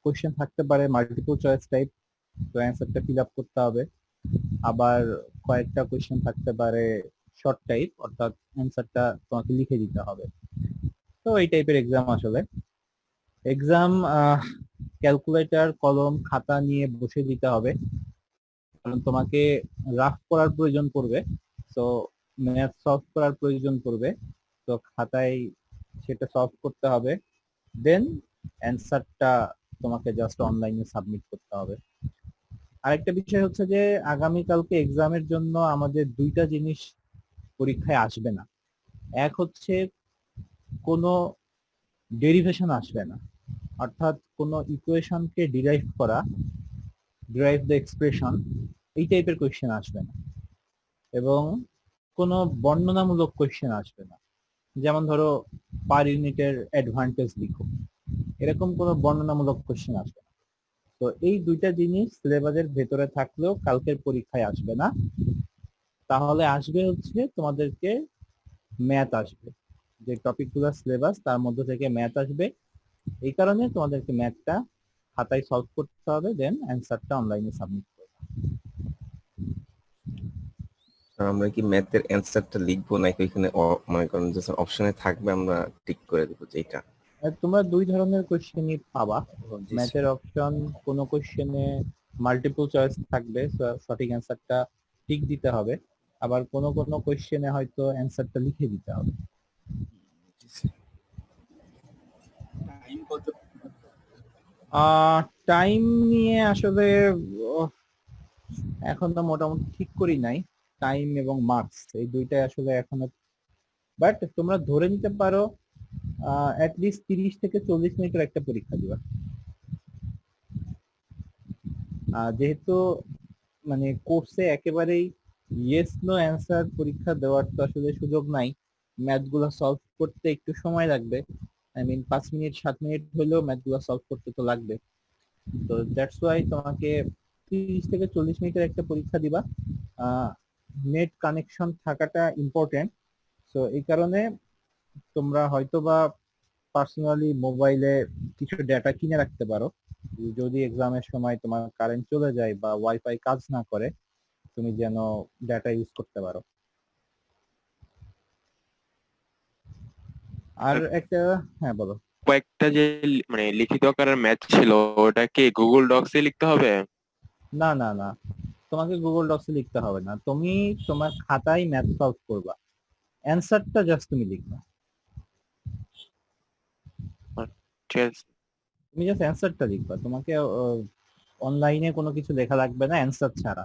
Question থাকতে পারে multiple choice type, তো অ্যান্সারটা ফিল আপ করতে হবে। আবার কয়েকটা কোয়েশ্চেন থাকতে পারে শর্ট টাইপ, অর্থাৎ অ্যান্সারটা তোমাকে লিখে দিতে হবে। তো এই টাইপের এক্সাম আসলে। এক্সাম ক্যালকুলেটর, কলম, খাতা নিয়ে বসে দিতে হবে, কারণ তোমাকে রাফ করার প্রয়োজন পড়বে। তো ম্যাথ সলভ করার প্রয়োজন পড়বে, তো খাতায় সেটা সলভ করতে হবে। দেন অ্যান্সারটা তোমাকে জাস্ট অনলাইনে সাবমিট করতে হবে। আরেকটা বিষয় হচ্ছে যে আগামীকালকে এক্সামের জন্য আমাদের দুইটা জিনিস পরীক্ষায় আসবে না। এক হচ্ছে কোনো ডেরিভেশন আসবে না, অর্থাৎ কোনো ইকুয়েশনকে ডিরাইভ দ্য এক্সপ্রেশন, এই টাইপের কোয়েশ্চেন আসবে না। এবং কোনো বর্ণনামূলক কোয়েশ্চেন আসবে না, যেমন ধরো পার ইউনিটের অ্যাডভান্টেজ লিখো, এরকম কোনো বর্ণনামূলক কোয়েশ্চেন আসবে না। তো এই দুইটা জিনিস সিলেবাসের ভেতরে থাকলেও কালকের পরীক্ষায় আসবে না। তাহলে আসবে হচ্ছে তোমাদেরকে ম্যাথ আসবে, যে টপিকগুলো সিলেবাস তার মধ্যে থেকে ম্যাথ আসবে। এই কারণে তোমাদেরকে ম্যাথটা খাতায় সলভ করতে হবে, দেন অ্যান্সারটা অনলাইনে সাবমিট করবে। আমরা কি ম্যাথের অ্যান্সারটা লিখবো নাকি ওইখানে মনে করেন যে অপশনে থাকবে আমরা টিক করে দেবো যে এটা? তোমরা দুই ধরনের কোশ্চেনই পাবা। জি স্যার। ম্যাথের অপশন কোনো কোশ্চেনে মাল্টিপল চয়েস থাকবে, সঠিক অ্যান্সারটা ঠিক দিতে হবে, আবার কোনো কোনো কোশ্চেনে হয়তো অ্যান্সারটা লিখে দিতে হবে। জি স্যার। টাইম নিয়ে আসলে আহ, এখনো মোটামুটি ঠিক করি নাই। টাইম এবং মার্কস এই দুইটাই আসলে এখনো, বাট তোমরা ধরে নিতে পারো অ্যাটলিস্ট 30 থেকে 40 মিনিটের একটা পরীক্ষা দিবা। যেহেতু মানে কোর্সে একেবারেই ইয়েস নো অ্যান্সার পরীক্ষা দেওয়ার তো আসলে সুযোগ নাই, ম্যাথ গুলো সলভ করতে একটু সময় লাগবে। আই মিন 5 মিনিট 7 মিনিট হলেও ম্যাথ গুলো সলভ করতে তো লাগবে। তো দ্যাটস ওয়াই তোমাকে 30 থেকে 40 মিনিটের একটা পরীক্ষা দিবা। নেট কানেকশন থাকাটা ইম্পর্টেন্ট। তো এই কারণে তোমরা হয়তোবা পার্সোনালি মোবাইলে কিছু ডেটা কিনে রাখতে পারো, যদি এক্সামের সময় তোমার কারেন্ট চলে যায় বা ওয়াইফাই কাজ না করে, তুমি যেন ডাটা ইউজ করতে পারো। আর একটা, হ্যাঁ বলো। কয়েকটা যে মানে লিখিত আকারের ম্যাথ ছিল, ওটা কি গুগল ডক্সে লিখতে হবে? না না না, তোমাকে গুগল ডক্সে লিখতে হবে না, তুমি তোমার খাতায় ম্যাথ সলভ করবা, অ্যান্সারটা জাস্ট তুমি লিখবা। ঠিক আছে। তুমি জাস্ট অ্যান্সারটা লিখবা, তোমাকে অনলাইনে কোনো কিছু লেখা লাগবে না অ্যান্সার ছাড়া।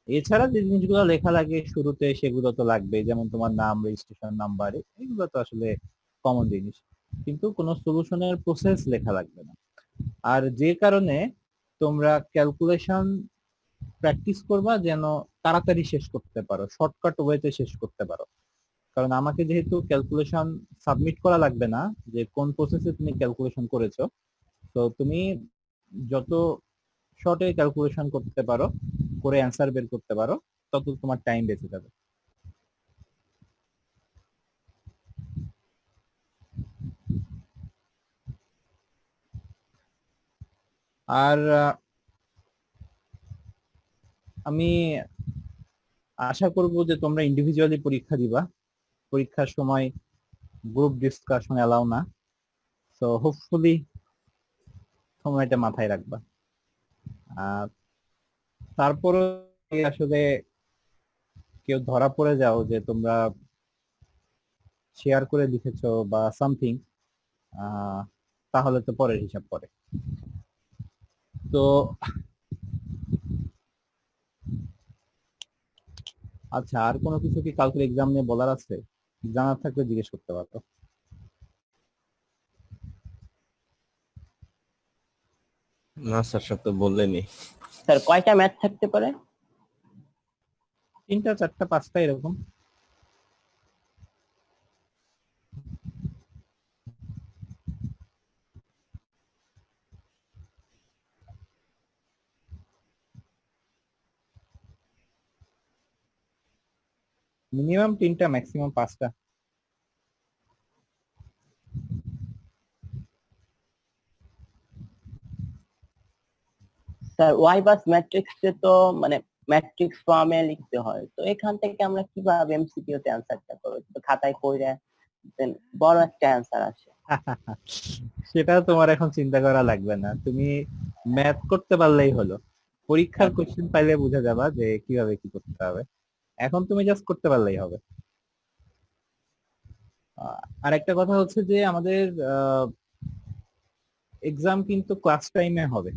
এছাড়া যে জিনিসগুলো লেখা লাগে শুরুতে সেগুলো তো লাগবে, যেমন তোমার নাম, রেজিস্ট্রেশন নাম্বার, এগুলো তো আসলে কমন জিনিস, কিন্তু কোনো সলিউশনের প্রসেস লেখা লাগবে না। আর যে কারণে তোমরা ক্যালকুলেশন প্র্যাকটিস করবা যেন তাড়াতাড়ি শেষ করতে পারো, শর্টকাট ওয়েতে শেষ করতে পারো। কারণ আমাকে যেহেতু ক্যালকুলেশন সাবমিট করা লাগবে না যে কোন প্রসেসে তুমি ক্যালকুলেশন করেছো, তো তুমি যত শর্টে ক্যালকুলেশন করতে পারো, করে অ্যান্সার বের করতে পারো, তত তোমার টাইম বেঁচে যাবে। আর আমি আশা করব যে তোমরা ইন্ডিভিজুয়ালি পরীক্ষা দিবা, পরীক্ষার সময় গ্রুপ ডিসকাশন এলাও না। তো হোপফুলি তোমরা এটা মাথায় রাখবা। আর তারপরে আসলে কেউ ধরা পড়ে যাও যে তোমরা শেয়ার করে লিখেছো বা সামথিং, তাহলে তো পরের হিসাব পরে। তো আচ্ছা, আর কোনো কিছু কি কালকের এক্সাম নিয়ে বলার আছে? জানার থাকলে জিজ্ঞেস করতে পারো। না স্যার, সব তো বললেনই। স্যার কয়টা ম্যাথ থাকতে পারে? 3টা 4টা 5টা এরকম। মিনিমাম 3টা, ম্যাক্সিমাম 5টা। স্যার ওয়াই বাস ম্যাট্রিক্সে তো মানে ম্যাট্রিক্স ফর্মে লিখতে হয়, তো এখান থেকে আমরা কিভাবে এমসিকিউ তে অ্যান্সারটা করব? তো খাতায় কইরা দেন বড় একটা অ্যান্সার আসে। সেটা তোমার এখন চিন্তা করা লাগবে না, তুমি ম্যাথ করতে পারলেই হলো। পরীক্ষার কোশ্চেন পাইলে বুঝে যাবা যে কিভাবে কি করতে হবে। এখন তুমি জাস্ট করতে পারলেই হবে। আর একটা কথা হচ্ছে যে আমাদের এক্সাম কিন্তু ক্লাস টাইমে হবে।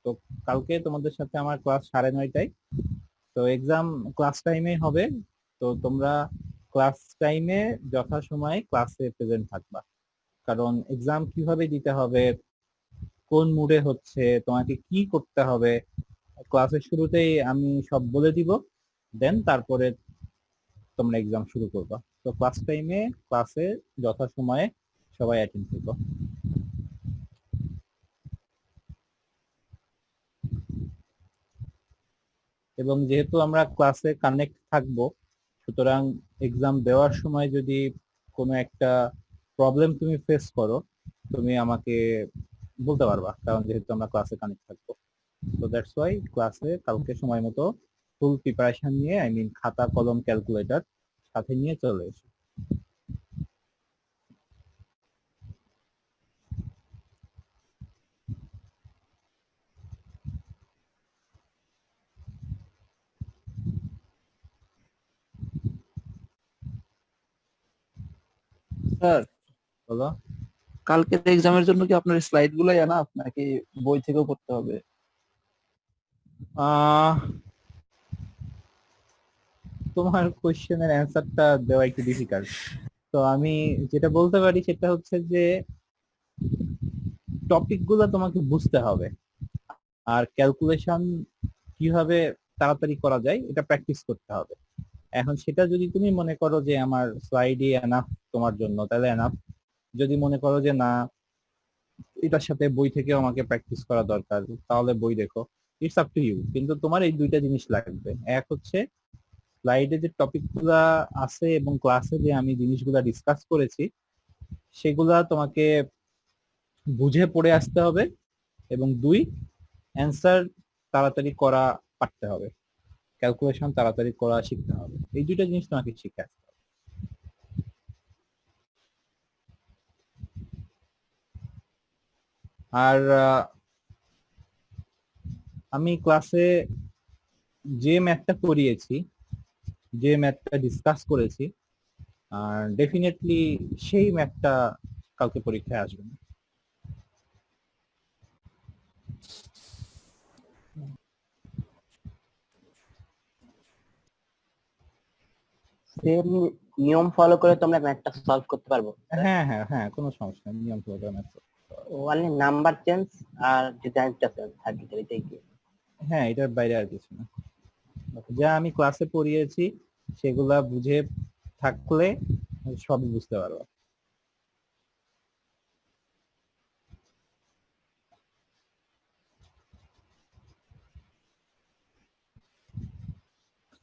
তো কালকে তোমাদের সাথে আমার ক্লাস 9:30টায়, তো এক্সাম ক্লাস টাইমে হবে। তো তোমরা ক্লাস টাইমে যথাসময়ে ক্লাসে প্রেজেন্ট থাকবা, কারণ এক্সাম কিভাবে দিতে হবে, কোন মুডে হচ্ছে, তোমাকে কি করতে হবে, ক্লাসের শুরুতেই আমি সব বলে দিব। দেন তারপরে তোমরা এক্সাম শুরু করবা। তো ক্লাস টাইমে ক্লাসে যথাসময়ে সবাই অ্যাটেন্ড করবো। এবং যেহেতু আমরা ক্লাসে কানেক্ট থাকবো, সুতরাং এক্সাম দেওয়ার সময় যদি কোনো একটা প্রবলেম তুমি ফেস করো, তুমি আমাকে বলতে পারবা, কারণ যেহেতু আমরা ক্লাসে কানেক্ট থাকবো। তো দ্যাটস ওয়াই ক্লাসে কালকে সময় মতো ফুল প্রিপারেশন নিয়ে, আই মিন খাতা কলম ক্যালকুলেটর সাথে নিয়ে চলে এসো। স্যার, বলো। কালকের এক্সামের জন্য কি আপনার স্লাইড গুলাই এনাফ নাকি বই থেকেও পড়তে হবে? আহ তোমার কোশ্চেনের অ্যান্সারটা দেওয়া একটু ডিফিকাল্ট। তো আমি যেটা বলতে পারি সেটা হচ্ছে যে টপিক গুলো তোমাকে বুঝতে হবে, আর ক্যালকুলেশন কিভাবে তাড়াতাড়ি করা যায় এটা প্র্যাকটিস করতে হবে। এখন সেটা যদি তুমি মনে করো যে আমার স্লাইডই এনাফ তোমার জন্য, তাহলে এনাফ। যদি মনে করো যে না, এটার সাথে বই থেকেও আমাকে প্র্যাকটিস করা দরকার, তাহলে বই দেখো। ইটস আপ টু ইউ, কিন্তু তোমার এই দুইটা জিনিস লাগবে। এক হচ্ছে স্লাইডে যে টপিক গুলা আছে এবং ক্লাসে যে আমি জিনিসগুলা ডিসকাস করেছি সেগুলা তোমাকে বুঝে পড়ে আসতে হবে, এবং দুই, অ্যান্সার তাড়াতাড়ি করা পারতে হবে, ক্যালকুলেশন তাড়াতাড়ি করা শিখতে হবে। এই দুইটা জিনিস তোমাকে শিখে আসতে হবে। আর আমি ক্লাসে যে ম্যাথটা করিয়েছি, যে ম্যাথটা ডিসকাস করেছি, আর ডেফিনেটলি সেই ম্যাথটা কালকে পরীক্ষায় আসবে না। সেম নিয়ম ফলো করে তোমরা ম্যাথটা সলভ করতে পারবো? হ্যাঁ হ্যাঁ হ্যাঁ, কোনো সমস্যা নেই, নিয়ম ফলো করে ম্যাথ। অনলি নাম্বার চেঞ্জ আর ডিজাইনটা চেঞ্জ থাকবে, এটাই কি? হ্যাঁ, এটার বাইরে আর কিছু না। যা আমি ক্লাসে পড়িয়েছি সেগুলা বুঝে থাকলে সবই বুঝতে পারবো।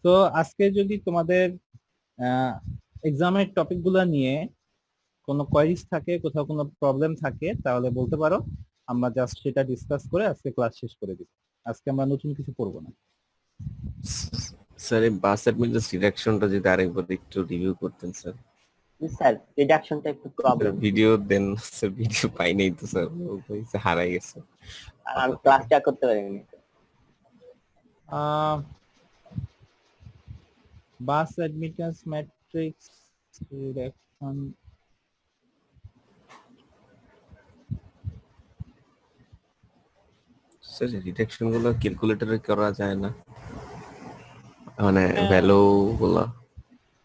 তো আজকে যদি তোমাদের এক্সামের টপিক গুলা নিয়ে কোনো কোয়ারিজ থাকে, কোথাও কোনো প্রবলেম থাকে, তাহলে বলতে পারো। আমরা জাস্ট সেটা ডিসকাস করে আজকে ক্লাস শেষ করে দিব। আজকে আমরা নতুন কিছু পড়বো না। স্যার এই বাস অ্যাডমিটার ডিডাকশনটা যদি আরেকবার একটু রিভিউ করতেন স্যার। স্যার রিডাকশনটা একটু প্রবলেম, ভিডিও দেন স্যার, ভিডিও পাই নাই তো স্যার, হারাই গেছে। আর আমি ক্লাসটা করতে পারিনি। Bus admittance matrix reduction, sir deduction গুলো ক্যালকুলেটরে করা যায় না, মানে ভ্যালু গুলো?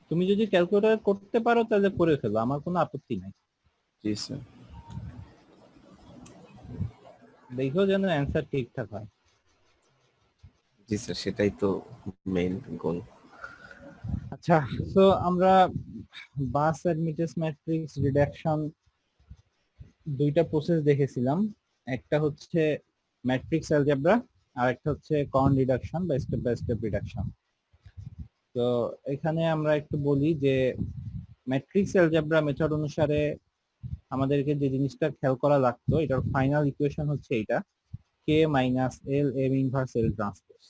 তুমি যদি ক্যালকুলেটর করতে পারো তাহলে করে ফেলো, আমার কোনো আপত্তি নাই। জি স্যার। দেখো যেন অ্যান্সার ঠিকঠাক হয়। জি স্যার, সেটাই তো মেইন গোল। আচ্ছা, তো আমরা বাস অ্যাডমিটেন্স ম্যাট্রিক্স রিডাকশন দুইটা প্রসেস দেখেছিলাম। একটা হচ্ছে ম্যাট্রিক্স অ্যালজেব্রা, আর একটা হচ্ছে কর্ন রিডাকশন বা স্টেপ বাই স্টেপ রিডাকশন। তো এখানে আমরা একটু বলি যে ম্যাট্রিক্স অ্যালজেব্রা মেথড অনুসারে আমাদেরকে যে জিনিসটা খেয়াল করা লাগতো, এটার ফাইনাল ইকুয়েশন হচ্ছে এইটা, কে মাইনাস এল এম ইনভার্স এল ট্রান্সপোজ।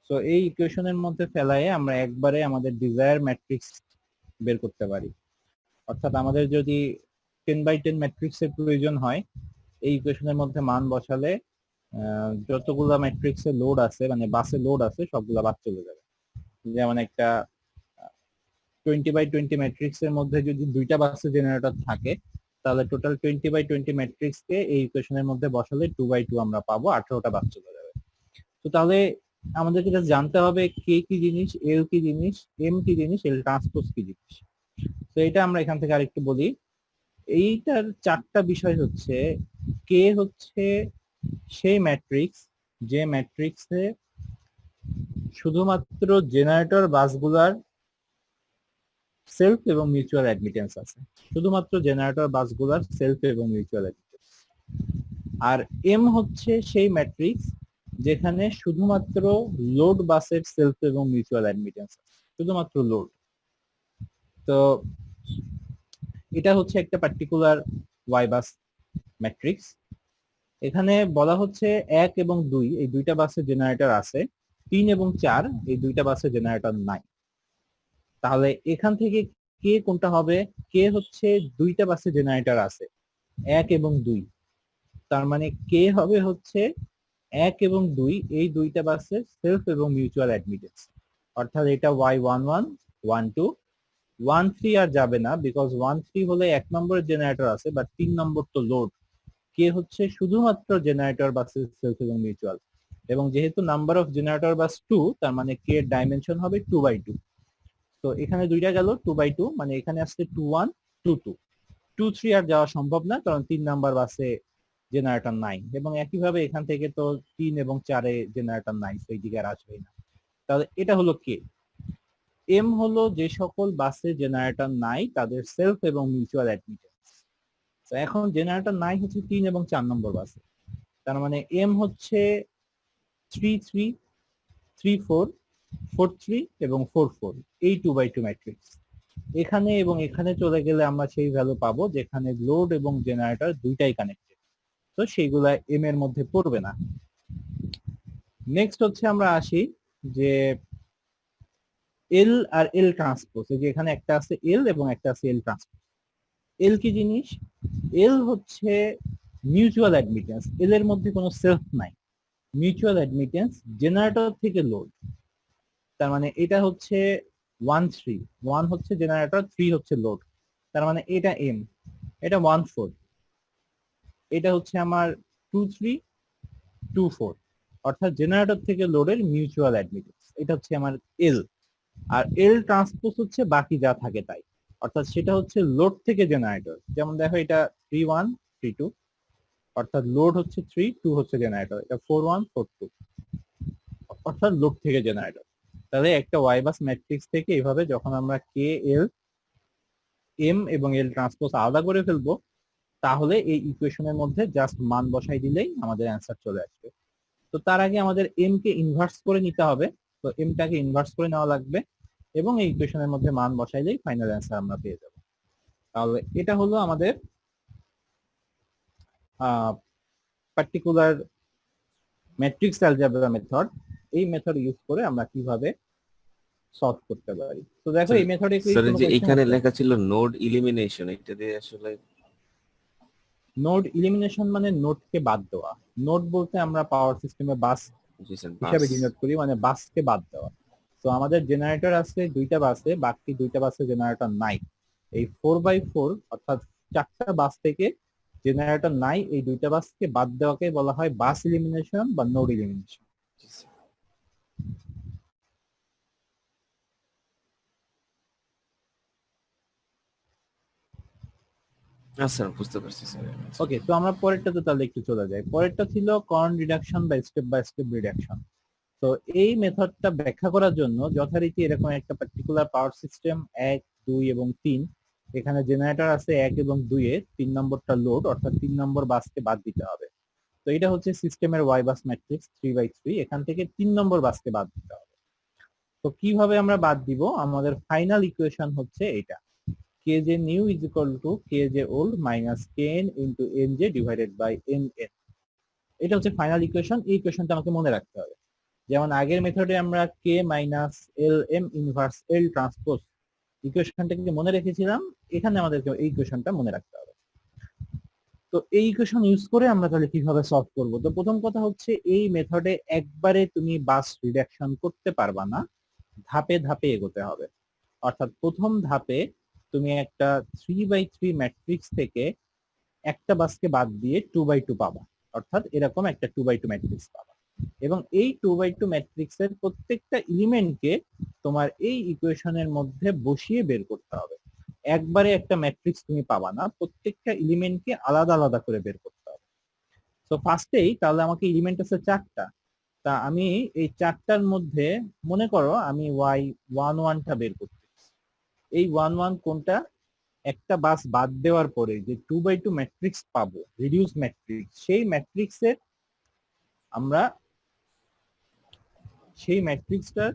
সো এই ইকুয়েশনের মধ্যে ফেলায়ে আমরা একবারে আমাদের ডিজায়ার ম্যাট্রিক্স বের করতে পারি। অর্থাৎ আমাদের যদি 10x10 ম্যাট্রিক্সের প্রয়োজন হয়, এই ইকুয়েশনের মধ্যে মান বসালে যতগুলা ম্যাট্রিক্সে লোড আছে মানে বাসে লোড আছে সবগুলা বাদ চলে যাবে। যেমন একটা 20x20 ম্যাট্রিক্সের মধ্যে যদি দুইটা বাসে জেনারেটর থাকে, তাহলে টোটাল 20x20 ম্যাট্রিক্সকে এই ইকুয়েশনের মধ্যে বসালে 2x2 আমরা পাবো, 18টা বাস চলে যাবে। তো তাহলে আমাদের যেটা জানতে হবে কে কি জিনিস, এল কি জিনিস, এম কি জিনিস, এল ট্রান্সপোজ কি জিনিস। তো এটা আমরা এখান থেকে আরেকটু বলি। এইটার চারটা বিষয় হচ্ছে, কে হচ্ছে সেই ম্যাট্রিক্স যে ম্যাট্রিক্সে শুধুমাত্র জেনারেটর বাসগুলার সেলফ এবং মিউচুয়াল অ্যাডমিটেন্স আছে, শুধুমাত্র জেনারেটর বাসগুলার সেলফ এবং মিউচুয়াল অ্যাডমিটেন্স। আর এম হচ্ছে সেই ম্যাট্রিক্স যেখানে শুধুমাত্র লোড বাসের সেলফ এবং মিউচুয়াল অ্যাডমিটেন্স আছে, শুধুমাত্র লোড। তো এটা হচ্ছে একটা পার্টিকুলার ওয়াই বাস ম্যাট্রিক্স। এখানে বলা হচ্ছে 1 এবং 2 এই দুইটা বাসে জেনারেটর আছে, 3 এবং 4 এই দুইটা বাসে জেনারেটর নাই। তাহলে এখান থেকে কে কোনটা হবে? কে হচ্ছে দুইটা বাসে জেনারেটর আছে, 1 এবং 2, তার মানে কে হবে হচ্ছে 1 এবং 2 এই দুইটা বাসে সেলফ এবং মিউচুয়াল অ্যাডমিটেন্স। অর্থাৎ এটা y11 12 13 আর যাবে না, বিকজ 13 হলে 1 নম্বরের জেনারেটর আছে বাট 3 নম্বর তো লোড। কে হচ্ছে শুধুমাত্র জেনারেটর বাসের সেলফ এবং মিউচুয়াল, এবং যেহেতু নাম্বার অফ জেনারেটর বাস 2, তার মানে কে এর ডাইমেনশন হবে 2x2। তো এখানে দুইটা গেল 2x2, মানে এখানে আসছে 21 22 23 আর যাওয়া সম্ভব না, কারণ 3 নাম্বার বাসে জেনারেটর নাই, এবং একইভাবে এখান থেকে তো 3 এবং 4 জেনারেটর নাই, সেই দিকে আর আসবেই না। তাহলে এটা হলো কে। এম হলো যে সকল বাসে জেনারেটর নাই তাদের সেলফ এবং মিউচুয়াল অ্যাডমিটেন্স। তো এখন জেনারেটর নাই হচ্ছে 3 এবং 4 নম্বর বাসে, তার মানে এম হচ্ছে 3 3 3 4 4 3 এবং 4 4, এই 2x2 ম্যাট্রিক্স। এখানে এবং এখানে চলে গেলে আমরা সেই ভ্যালু পাবো যেখানে লোড এবং জেনারেটর দুইটাই কানেক্টেড, তো সেইগুলা এম এর মধ্যে পড়বে না। নেক্সট হচ্ছে আমরা আসি যে এল আর এল ট্রান্সপোজ, এই যে এখানে একটা আছে এল এবং একটা আছে এল ট্রান্সপোজ। এল কি জিনিস? এল হচ্ছে মিউচুয়াল অ্যাডমিটেন্স, এল এর মধ্যে কোনো সেলফ নাই, মিউচুয়াল অ্যাডমিটেন্স জেনারেটর থেকে লোড। তার মানে এটা হচ্ছে 1 3, 1 হচ্ছে জেনারেটর, 3 হচ্ছে লোড, তার মানে এটা এম। এটা 1 4, এটা হচ্ছে আমার 2 3 2 4, অর্থাৎ জেনারেটর থেকে লোডের মিউচুয়াল অ্যাডমিটেন্স, এটা হচ্ছে আমার এল। আর এল ট্রান্সপোজ হচ্ছে বাকি যা থাকে তাই, অর্থাৎ সেটা হচ্ছে লোড থেকে জেনারেটর। যেমন দেখো এটা 3 1 3 2, অর্থাৎ লোড হচ্ছে 3, 2 হচ্ছে জেনারেটর। এটা 4 1 4 2, অর্থাৎ লোড থেকে জেনারেটর। তাহলে একটা ওয়াই বাস ম্যাট্রিক্স থেকে এইভাবে যখন আমরা কে এল এম এবং এল ট্রান্সপোজ আলাদা করে ফেলবো, তাহলে এই ইকুয়েশনের মধ্যে জাস্ট মান বসাই দিলেই আমাদের অ্যান্সার চলে আসবে। তো তার আগে আমাদের এম কে ইনভার্স করে নিতে হবে, তো এমটাকে ইনভার্স করে নেওয়া লাগবে এবং এই ইকুয়েশনের মধ্যে মান বসাইলেই ফাইনাল অ্যান্সার আমরা পেয়ে যাব। তাহলে এটা হলো আমাদের পার্টিকুলার ম্যাট্রিক্স অ্যালজেব্রা মেথড। এই মেথড ইউজ করে আমরা কিভাবে সলভ করতে পারি। তো দেখো এই মেথডে স্যার যে এখানে লেখা ছিল নোড ইলিমিনেশন, এটা দিয়ে আসলে নোড ইলিমিনেশন মানে নোডকে বাদ দেওয়া। নোড বলতে আমরা পাওয়ার সিস্টেমে বাস হিসাবে ডিনোট করি, মানে বাসকে বাদ দেওয়া। তো আমাদের জেনারেটর আছে দুইটা বাসে, বাকি দুইটা বাসে জেনারেটর নাই। এই 4x4 অর্থাৎ 4টা বাস থেকে জেনারেটর নাই, এই দুইটা বাসকে বাদ দেওয়াকে বলা হয় বাস ইলিমিনেশন বা নোড ইলিমিনেশন। স্যার বুঝতে পারছি স্যার। ওকে, তো আমরা পরেরটাতে তাহলে একটু চলে যাই। পরেরটা ছিল কর্ন রিডাকশন বা স্টেপ রিডাকশন। তো এই মেথডটা ব্যাখ্যা করার জন্য যথারীতি এরকম একটা পার্টিকুলার পাওয়ার সিস্টেম 1 2 এবং 3, এখানে জেনারেটর আছে 1 এবং 2 এ, 3 নম্বরটা লোড, অর্থাৎ 3 নম্বর বাসকে বাদ দিতে হবে। তো এটা হচ্ছে সিস্টেমের ওয়াই বাস ম্যাট্রিক্স 3x3, এখান থেকে 3 নম্বর বাসকে বাদ দিতে হবে। তো কিভাবে আমরা বাদ দিব? আমাদের ফাইনাল ইকুয়েশন হচ্ছে এটা, kj new is equal to kj old minus kn into nj divided by nn. এটা হচ্ছে ফাইনাল ইকুয়েশন। এই ইকুয়েশনটা আমাকে মনে রাখতে হবে। যেমন আগের মেথডে আমরা কে মাইনাস এল এম ইনভার্স এল ট্রান্সপোজ ইকুয়েশনটাকে মনে রেখেছিলাম, এখানে আমাদেরকে এই ইকুয়েশনটা মনে রাখতে হবে। তো এই ইকুয়েশন ইউজ করে আমরা তাহলে কিভাবে সলভ করব? তো প্রথম কথা হচ্ছে এই মেথডে একবারে তুমি বাস রিডাকশন করতে পারবা না, ধাপে ধাপে এগোতে হবে। অর্থাৎ প্রথম ধাপে তুমি একটা 3x3 ম্যাট্রিক্স থেকে একটা বাসকে বাদ দিয়ে 2x2 পাবা, অর্থাৎ এরকম একটা 2x2 ম্যাট্রিক্স পাবা। এবং এই 2x2 ম্যাট্রিক্সের প্রত্যেকটা এলিমেন্টকে তোমার এই ইকুয়েশনের মধ্যে বসিয়ে বের করতে হবে। একবারে একটা ম্যাট্রিক্স তুমি পাবা না, প্রত্যেকটা এলিমেন্টকে আলাদা আলাদা করে বের করতে হবে। তো ফার্স্টেই তাহলে আমাকে এলিমেন্ট আছে 4টা। তা আমি এই 4টার মধ্যে মনে করো আমি y11টা বের করতেছি। এই 11 কোনটা? একটা বাস বাদ দেওয়ার পরে যে 2x2 ম্যাট্রিক্স পাবো, রিডিউস ম্যাট্রিক্স, সেই ম্যাট্রিক্সটার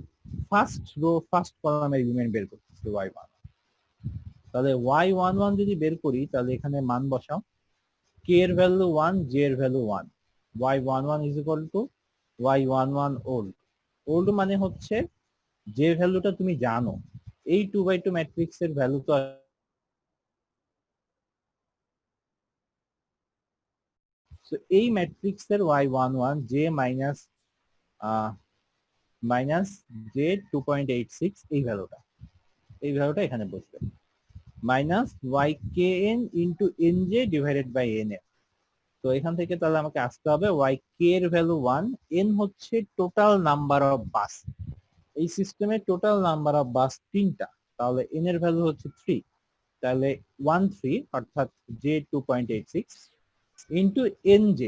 ফার্স্ট রো ফার্স্ট কলামের এলিমেন্ট বের করতেছি y1। তাহলে y11 যদি বের করি তাহলে এখানে মান বসাও, k এর ভ্যালু 1, j এর value 1, y11 is equal to y11 old মানে হচ্ছে যে ভ্যালুটা তুমি জানো। এই 2x2 ম্যাট্রিক্সের ভ্যালু তো এই ম্যাট্রিক্সের y11 j মাইনাস j 2.86 এই ভ্যালুটা এখানে বসবে, minus ykn into nj divided by nf। তো এখান থেকে তাহলে আমাকে আসতে হবে yk এর ভ্যালু 1, n হচ্ছে টোটাল নাম্বার অফ বাস। এই সিস্টেমে টোটাল নাম্বার অফ বাস 3টা, তাহলে n এর ভ্যালু হচ্ছে 3, তাহলে 13 অর্থাৎ j 2.86 into nj,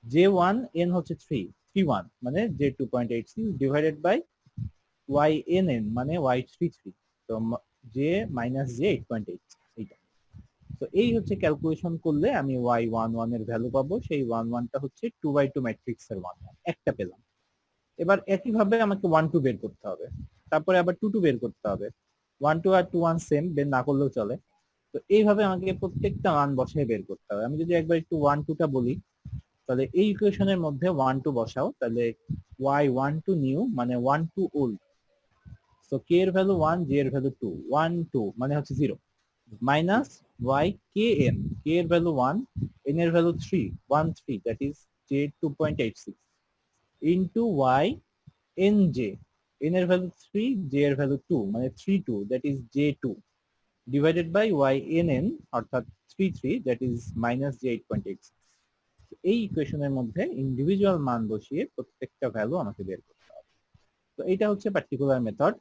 j1 n হচ্ছে 31 মানে j 2.86 ডিভাইডেড বাই ynn মানে y33, তো j মাইনাস j 8.8 এইটা। তো এই হচ্ছে ক্যালকুলেশন করলে আমি y11 এর ভ্যালু পাবো, সেই 11টা হচ্ছে 2x2 ম্যাট্রিক্স এর 11 একটা পেলাম। এবার একইভাবে আমাকে 1 2 বের করতে হবে, তারপরে আবার 2 2 বের করতে হবে। 1 2 আর 2 1 সেম, বের না করলেও চলে। তো এইভাবে আমাকে প্রত্যেকটা মান বসায় বের করতে হবে। আমি যদি একবার একটু 1 2টা বলি, তাহলে এই ইকুয়েশনের মধ্যে 1 2 বসাও, তাহলে y12 নিউ মানে 1 2 ওল্ড। সো k এর ভ্যালু 1, j এর ভ্যালু 2, 1 2 মানে হচ্ছে 0, মাইনাস ykn, k এর ভ্যালু 1, n এর value 3, 1 3 that is j 2.86 into ynj, n এর ভ্যালু 3, j এর ভ্যালু 2 মানে 3 2 that is j2 divided by ynn অর্থাৎ 3 3 দ্যাট ইজ মাইনাস j 8.86। এই ইকুয়েশনের মধ্যে ইন্ডিভিজুয়াল মান বসিয়ে প্রত্যেকটা ভ্যালু আমাকে বের করতে হবে। তো এটা হচ্ছে পার্টিকুলার মেথড।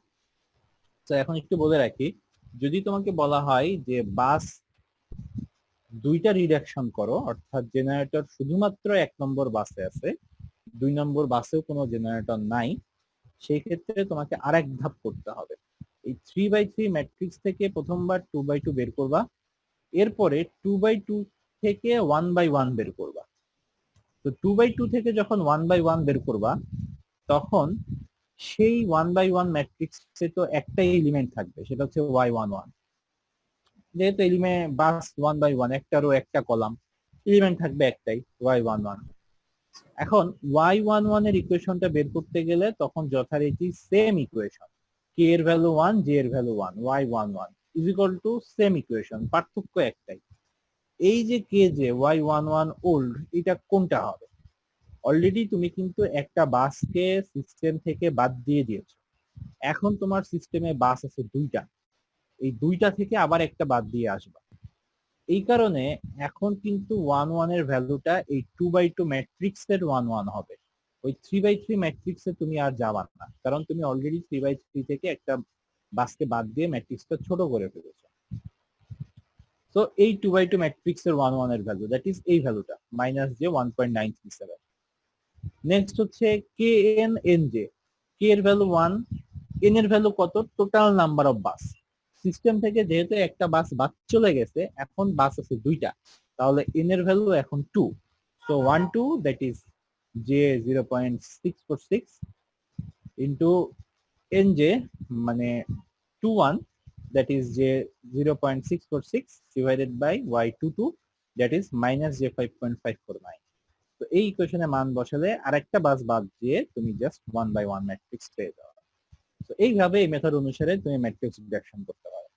তো এখন একটু বলে রাখি, যদি তোমাকে বলা হয় যে বাস 2টা রিডাকশন করো, অর্থাৎ জেনারেটর শুধুমাত্র 1 নম্বর বাসে আছে, 2 নম্বর বাসেও কোনো জেনারেটর নাই, সেই ক্ষেত্রে তোমাকে আরেক ধাপ করতে হবে। এই 3x3 ম্যাট্রিক্স থেকে প্রথমবার 2x2 বের করবা, এরপরে 2x2 থেকে 1x1 বের করবা। তো 2x2 থেকে যখন 1x1 বের করবা, তখন সেই 1x1 ম্যাট্রিক্সে তো একটাই এলিমেন্ট থাকবে, সেটা হচ্ছে y11। যেহেতু এলিমেন্ট বাস 1x1 একটা রো একটা কলাম, এলিমেন্ট থাকবে একটাই y11। এখন y11 এর ইকুয়েশনটা বের করতে গেলে তখন যথারীতি সেম ইকুয়েশন, k এর ভ্যালু 1, j এর value 1, y11 is equal to same equation, পার্থক্য একটাই। এই যে k j y11 ওল্ড, এটা কোনটা হবে? অলরেডি তুমি কিন্তু একটা বাসকে সিস্টেম থেকে বাদ দিয়ে দিয়েছো, এখন তোমার সিস্টেমে বাস আছে 2টা, এই 2টা থেকে আবার একটা বাদ দিয়ে আসবা। এই কারণে এখন কিন্তু 1 1 এর ভ্যালুটা এই 2x2 ম্যাট্রিক্স এর 1 1 হবে। ওই 3x3 ম্যাট্রিক্সে তুমি আর যাবা না, কারণ তুমি অলরেডি 3x3 থেকে একটা বাসকে বাদ দিয়ে ম্যাট্রিক্সটা ছোট করে ফেলেছো। তো এই 2x2 ম্যাট্রিক্স এর 1 1 এর ভ্যালু দ্যাট ইজ এই ভ্যালুটা মাইনাস j 1.937। নেক্সট হচ্ছে kn nj, k এর ভ্যালু 1, n এর ভ্যালু কত? Total number of bus. System থেকে যেহেতু একটা বাস বাদ চলে গেছে, এখন বাস আছে 2টা, তাহলে n এর ভ্যালু এখন 2, so 1 2 that is j 0.646 into nj মানে 2 1 that is j 0.646 divided by y22 that is minus j 5.549। তো এই ইকুয়েশনে মান বসালে আরেকটা বাস বাদ দিয়ে তুমি জাস্ট 1/1 ম্যাট্রিক্স পেয়ে যাও। তো এইভাবে এই মেথড অনুসারে তুমি ম্যাট্রিক্স রিডাকশন করতে পারো।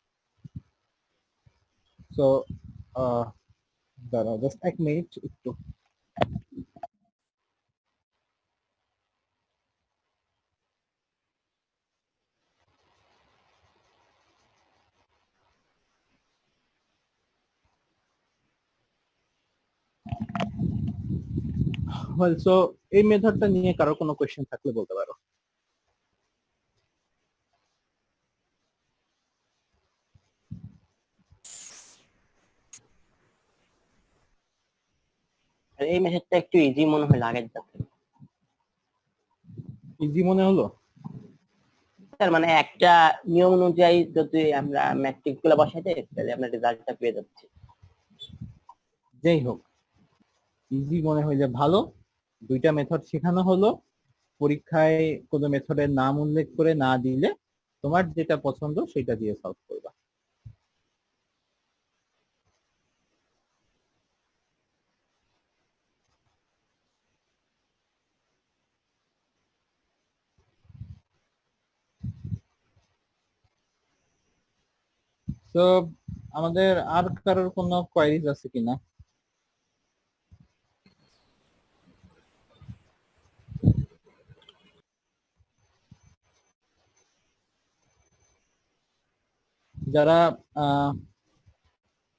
তো দাঁড়াও জাস্ট 1 মিনিট একটু। সো এই মেথডটা নিয়ে কারো কোনো কোয়েশ্চেন থাকলে বলতে পারো। আর এই মেথডটা একটু ইজি মনে হলো আগের থেকে। ইজি মনে হলো? স্যার মানে একটা নিয়ম অনুযায়ী যদি আমরা ম্যাট্রিক্স গুলো বসাই দেই তাহলে আমরা রেজাল্টটা পেয়ে যাচ্ছি। যাই হোক, ইজি মনে হইলে ভালো। দুইটা মেথড শেখানো হলো, পরীক্ষায় কোনো মেথডের নাম উল্লেখ করে না দিলে তোমার যেটা পছন্দ সেটা দিয়ে সলভ করবা। তো আমাদের আর কারোর কোনো কোয়ারিজ আছে কিনা? যারা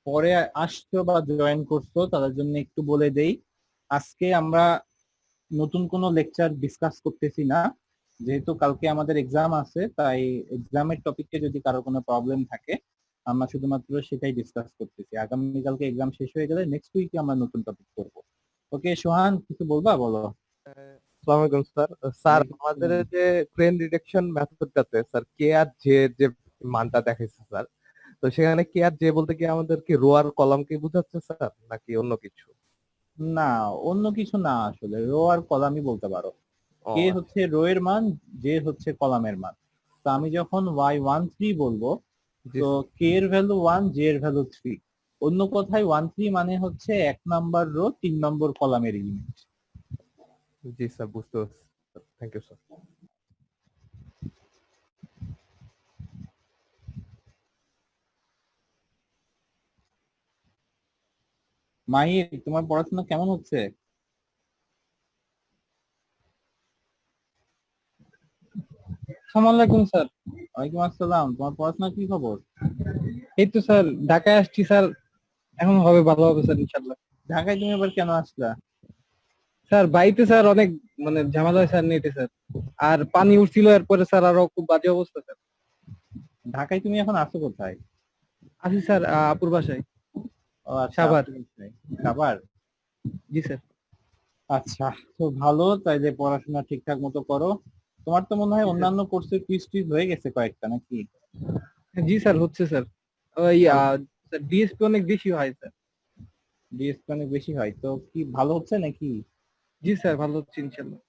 পরে আসছো বা জয়েন করছো তাদের জন্য একটু বলে দেই, আজকে আমরা নতুন কোনো লেকচার ডিসকাস করতেছি না, যেহেতু কালকে আমাদের এক্সাম আছে। তাই এক্সামের টপিকে যদি কারো কোনো প্রবলেম থাকে আমরা শুধুমাত্র সেটাই ডিসকাস করতেছি। আগামীকালকে এক্সাম শেষ হয়ে গেলে নেক্সট উইকে আমরা নতুন টপিক করব। ওকে সোহান, কিছু বলবা? বলো। আসসালামু আলাইকুম স্যার। স্যার আমাদের যে ক্রেন ডিটেকশন মেথডটাতে স্যার কে আর জে যে মানটা দেখাইছে স্যার, তো সেখানে কে আর জে বলতে কি আমাদের কি রো আর কলাম কি বোঝাচ্ছে স্যার নাকি অন্য কিছু? না, অন্য কিছু না, আসলে রো আর কলামই বলতে পারো। ও, কে হচ্ছে রো এর মান, জে হচ্ছে কলামের মান। তো আমি যখন y13 বলবো, জি তো কে এর ভ্যালু 1, জে এর ভ্যালু 3। অন্য কথায় 13 মানে হচ্ছে 1 নাম্বার রো 3 নম্বর কলামের এলিমেন্ট। জি স্যার, বুঝতে পারছি। Thank you sir. মাহির, তোমার পড়াশোনা কেমন হচ্ছে? আসসালামু আলাইকুম স্যার। ওয়ালাইকুম আসসালাম। তোমার পড়াশোনা কি খবর? এই তো স্যার ঢাকায় আসছি স্যার, এখন হবে ভালো হবে স্যার ইনশাল্লাহ। ঢাকায় তুমি আবার কেন আসলা? স্যার বাড়িতে স্যার অনেক মানে ঝামেলা হয় স্যার নেটে স্যার, আর পানি উঠছিল এরপরে স্যার আরো খুব বাজে অবস্থা স্যার। ঢাকায় তুমি এখন আছো কোথায়? আসি স্যার আপুর বাসায়। ও আচ্ছা, সাভার। সাভার। জি স্যার। আচ্ছা, তো ভালো, তাইলে পড়াশোনা ঠিকঠাক মতো করো। তোমার তো মনে হয় অন্যান্য কোর্সের কুইজ টুইজ হয়ে গেছে কয়েকটা, নাকি? জি স্যার হচ্ছে স্যার। ওই ডিএসপি অনেক বেশি হয় স্যার। ডিএসপি অনেক বেশি হয়, তো কি ভালো হচ্ছে নাকি? জি স্যার ভালো হচ্ছে ইনশাল্লাহ।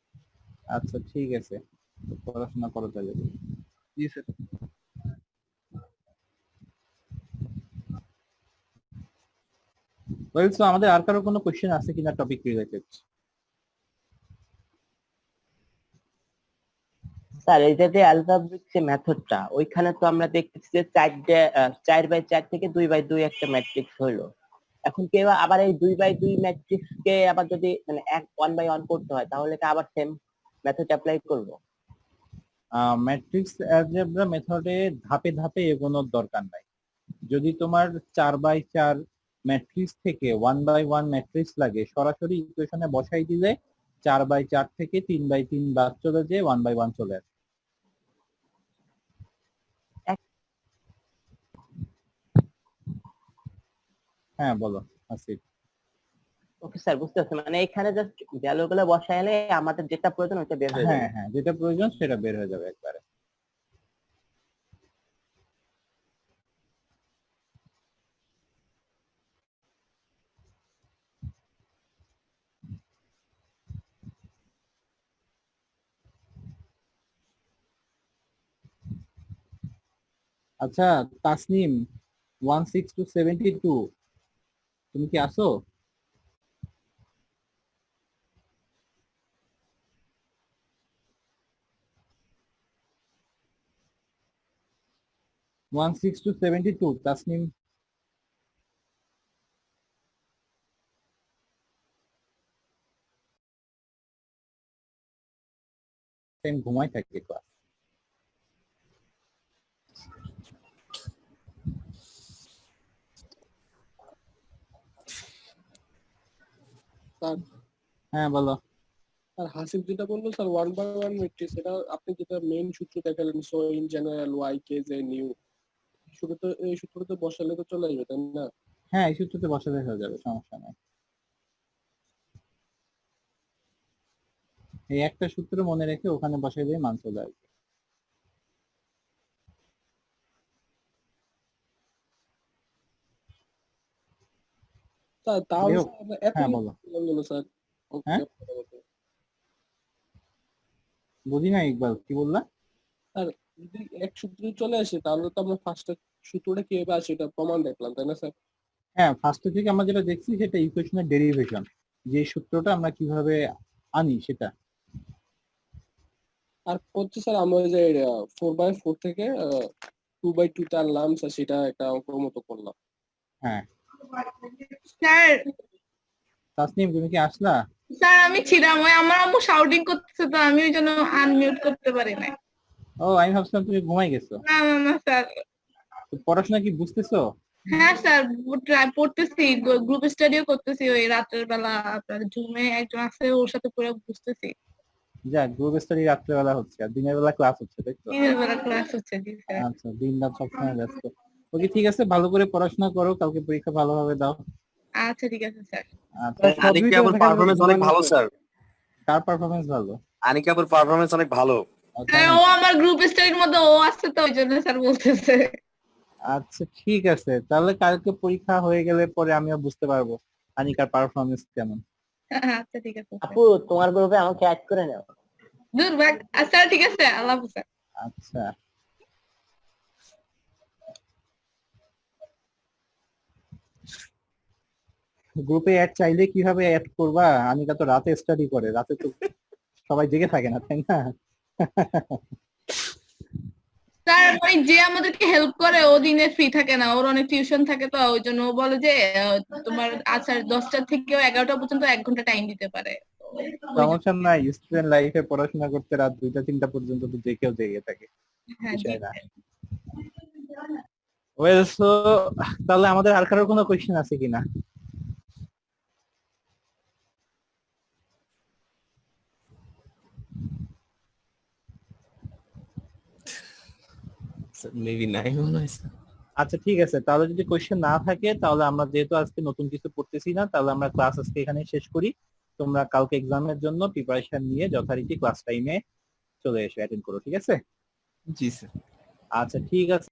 আচ্ছা ঠিক আছে, তো পড়াশোনা করো তাহলে। জি স্যার। ওয়েল, সো আমাদের আর কারো কোনো কোশ্চেন আছে কিনা টপিক রিলেটেড? স্যার এই যে অ্যালজেব্রিক যে মেথডটা ওইখানে তো আমরা দেখতেছি যে 4x4 থেকে 2x2 একটা ম্যাট্রিক্স হইলো। এখন কেউ আবার এই 2x2 ম্যাট্রিক্স কে আবার যদি মানে 1/1 করতে হয় তাহলে কি আবার সেম মেথড অ্যাপ্লাই করব? ম্যাট্রিক্স অ্যালজেব্রা মেথডে ধাপে ধাপে এগোনোর দরকার নাই। যদি তোমার 4x4 ম্যাট্রিক্স থেকে 1/1 ম্যাট্রিক্স লাগে, সরাসরি ইকুয়েশনে বসাই দিলে 4x4 থেকে 3x3 বাদ চলে যেয়ে 1/1 চলে আসে। হ্যাঁ বলো আসিফ। ওকে স্যার, বুঝতে পারছি। মানে এখানে জাস্ট ভ্যালুগুলো বসাইলে আমাদের যেটা প্রয়োজন ওটা বের হয়ে হ্যাঁ যাবে। হ্যাঁ, যেটা প্রয়োজন সেটা বের হয়ে যাবে একবারে। আচ্ছা তাসনিম, 16 to 72, তুমি কি আসো? 16 to 72 তাসনিম টাইম ঘুমাই থাকে ক্লাস। স্যার হ্যাঁ বলো। আর হাসিব যেটা বললো স্যার 1/1 ম্যাট্রিক্স, এটা আপনি যেটা মেইন সূত্র দেখালেন, so in general Y K J new, শুরুতে এই সূত্রতে বসালে তো চলে যাবে তাই না? হ্যাঁ এই সূত্রতে বসালে হয়ে যাবে, সমস্যা নাই। এই একটা সূত্র মনে রেখে ওখানে বসাই দিয়ে মান চলে আসবে। স্যার তাহলে যাই হোক, স্যার আমরা এত হ্যাঁ লিখে বলো। দিলাম কেন স্যার? ওকে, হ্যাঁ? বুঝি না ইকবাল, কি বললা? স্যার যদি এক সূত্রে চলে আসে তাহলে তো আমরা ফার্স্ট সূত্রটা কিভাবে আসে এটা প্রমাণ দেখলাম তাই না স্যার? হ্যাঁ ফার্স্ট থেকে আমরা যেটা দেখছি সেটা ইকুয়েশনের ডেরিভেশন, যে সূত্রটা আমরা কিভাবে আনি সেটা। আর হচ্ছে স্যার আমরা ওই যে 4/4 থেকে 2/2 তে আনলাম স্যার, সেটা একটা অঙ্কের মতো করলাম। হ্যাঁ স্যার তাসনিম তুমি কি আসলা? স্যার আমি ছিলাম, ওই আমার আম্মু শাউটিং করতেছে তো আমি ওই জন্য আনমিউট করতে পারি না। ও আমি ভাবছিলাম তুমি ঘুমাই গেছো। না না না স্যার। তো পড়াশোনা কি বুঝতেছো? হ্যাঁ স্যার ট্রাই পড়তেছি, গ্রুপ স্টাডিও করতেছি, ওই রাতের বেলা আপনার জুমে একজন আছে ওর সাথে পুরো বুঝতেছি। যাক, গ্রুপ স্টাডি রাত্রেবেলা হচ্ছে আর দিনের বেলা ক্লাস হচ্ছে, তাই তো? দিনের বেলা ক্লাস হচ্ছে, জি স্যার। আচ্ছা, দিন রাত সবসময় ব্যস্ত। ওকে ঠিক আছে, ভালো করে পড়াশোনা করো, কালকে পরীক্ষা ভালোভাবে দাও। আচ্ছা ঠিক আছে স্যার। আচ্ছা। আনিকা আপুর পারফরমেন্স অনেক ভালো স্যার। কার পারফরমেন্স ভালো? আনিকা আপুর পারফরমেন্স অনেক ভালো। হ্যাঁ ও আমার গ্রুপ স্টাডির মধ্যে ও আছে তো ওই জন্য স্যার বলতেছে। আচ্ছা ঠিক আছে, তাহলে কালকে পরীক্ষা হয়ে গেলে পরে আমিও বুঝতে পারবো আনিকার পারফরমেন্স কেমন। আচ্ছা ঠিক আছে আপু তোমার গ্রুপে আমাকে অ্যাড করে নাও। দূর ভাগ। আচ্ছা ঠিক আছে, আল্লাহ হাফেজ স্যার। আচ্ছা গ্রুপে অ্যাড চাইলে কিভাবে অ্যাড করবা? আনিকা তো রাতে স্টাডি করে, রাতে তো সবাই জেগে থাকে না, তাই না? স্যার ওই যে আমাদেরকে হেল্প করে ও দিনে ফ্রি থাকে না, ওর অনেক টিউশন থাকে তো ওই জন্য ও বলে যে তোমার আচ্ছা 10টা থেকে 11টা পর্যন্ত 1 ঘন্টা টাইম দিতে পারে। সমস্যা নাই, স্টুডেন্ট লাইফে পড়াশোনা করতে রাত 2টা 3টা পর্যন্ত তো যে কেউ জেগে থাকে। হ্যাঁ জি। ওয়েল সো তাহলে আমাদের আর কারোর কোনো কোয়েশ্চেন আছে কিনা? মেবি নাই মনে হয় স্যার। আচ্ছা ঠিক আছে, তাহলে যদি কোয়েশ্চেন না থাকে তাহলে আমরা যেহেতু আজকে নতুন কিছু পড়তেছি না, তাহলে আমরা ক্লাস আজকে এখানে শেষ করি। তোমরা কালকে এক্সামের জন্য প্রিপারেশন নিয়ে যথারীতি ক্লাস টাইমে চলে এসো, অ্যাটেন্ড করো, ঠিক আছে? জি স্যার। আচ্ছা ঠিক আছে।